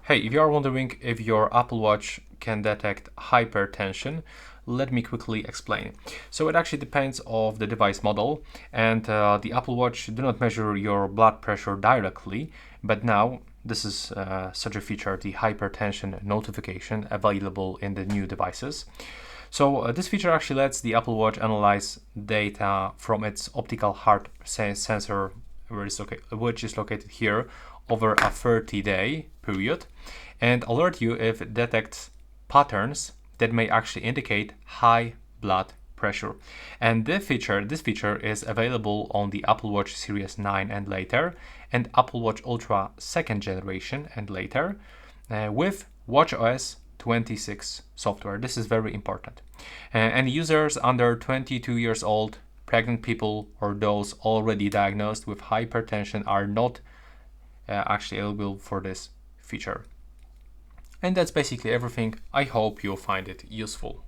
Hey, if you are wondering if your Apple Watch can detect hypertension, let me quickly explain. So it actually depends of the device model, and the Apple Watch do not measure your blood pressure directly, but now this is such a feature, the hypertension notification, available in the new devices. So this feature actually lets the Apple Watch analyze data from its optical heart sensor, which is located here, over a 30-day period, and alert you if it detects patterns that may actually indicate high blood pressure. And this feature is available on the Apple Watch Series 9 and later, and Apple Watch Ultra 2nd generation and later, with watchOS 26 software. This is very important. And users under 22 years old, pregnant people, or those already diagnosed with hypertension are not actually eligible for this feature. And that's basically everything. I hope you'll find it useful.